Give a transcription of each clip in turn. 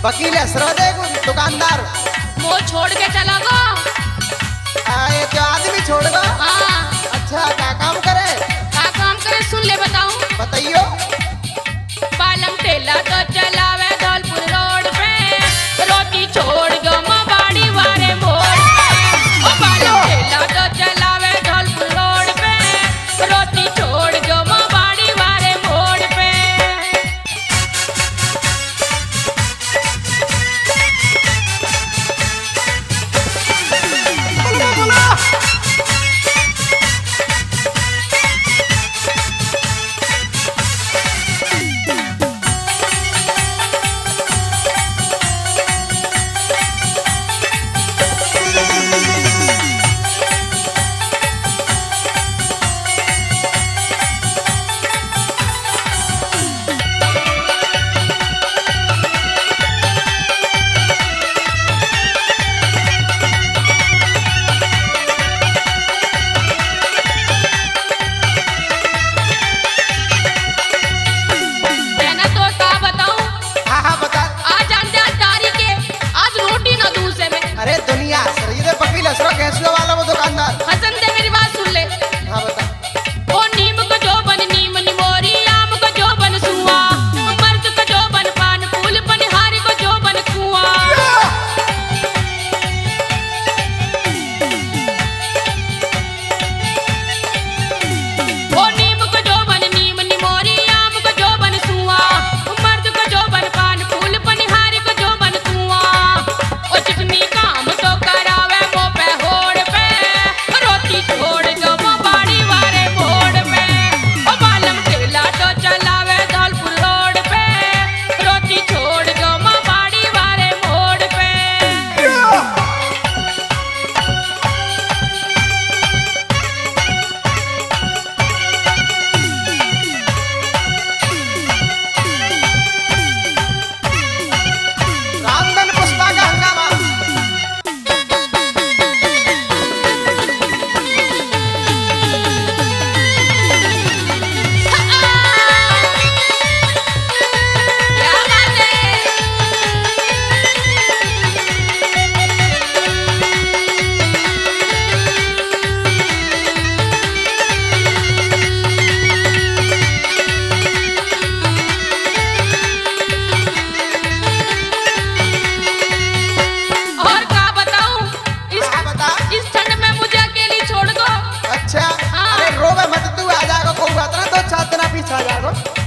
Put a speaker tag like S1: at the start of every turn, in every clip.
S1: वकील असरदे दुकानदार
S2: वो छोड़ के चला गो।
S1: ये क्या आदमी छोड़ गो?
S2: हाँ।
S1: अच्छा क्या काम करे?
S2: क्या काम करे सुन ले बताऊं।
S1: बताइयो।
S2: पालम ठेला तो चलावे धौलपुर रोड पे, रोटी छोड़ गो बाड़ी वारे मोड़ पे। ओ पालम ठेला तो चलावे धौलपुर रोड पे, रोटी छोड़ गो बाड़ी वारे मोड़ पे।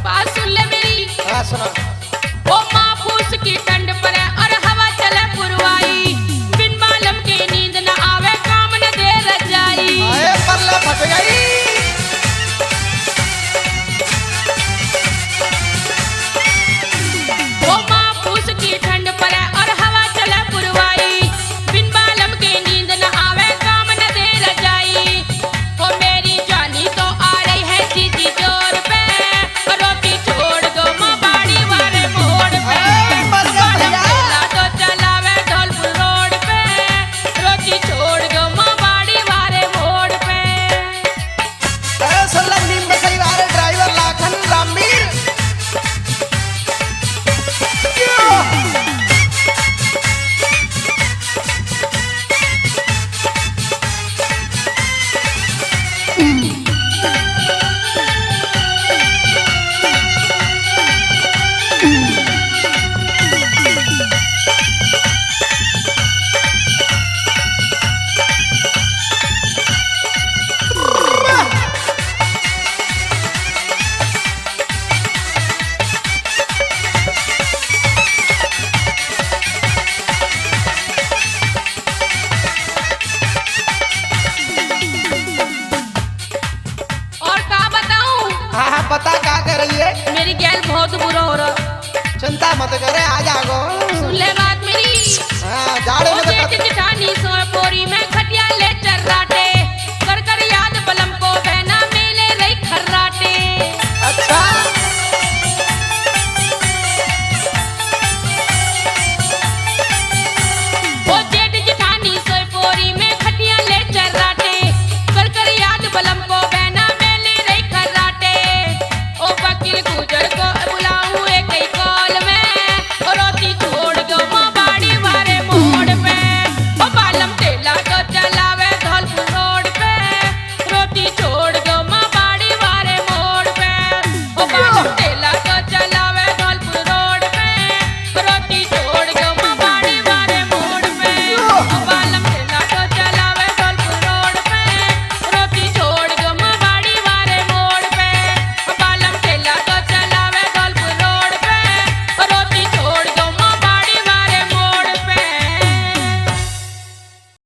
S2: बात सुन ले मेरी।
S1: हाँ सुना।
S2: ओ माफूस की ठंड पड़े और हवा चले पुरवाई, बिन मालूम की नींद न आवे काम न दे रजाई।
S1: आए परले फट गई।
S2: ओ माफूस की ठंड पड़े और हवा चले पुरवाई, बिन मालूम की नींद न आवे काम न दे रजाई। ओ मेरी जानी तो आ रही है जीजी जोर पे, रोटी छोड़ दो माँ बाड़ी वाले मोड़ पे। ठेला तो चलावे धौलपुर रोड पे, रोटी छोड़ दो माँ बाड़ी वाले मोड़ पे।
S1: नीम बसई वाले ड्राइवर लाखन रामवीर। पता क्या कर रही है?
S2: मेरी गैल बहुत बुरा हो रहा।
S1: चिंता मत करे, आ जाओ।
S2: सुन ले बात मेरी।
S1: हाँ जाड़े में
S2: जेठ जिठानी सोए पोरी में खटिया ले चल।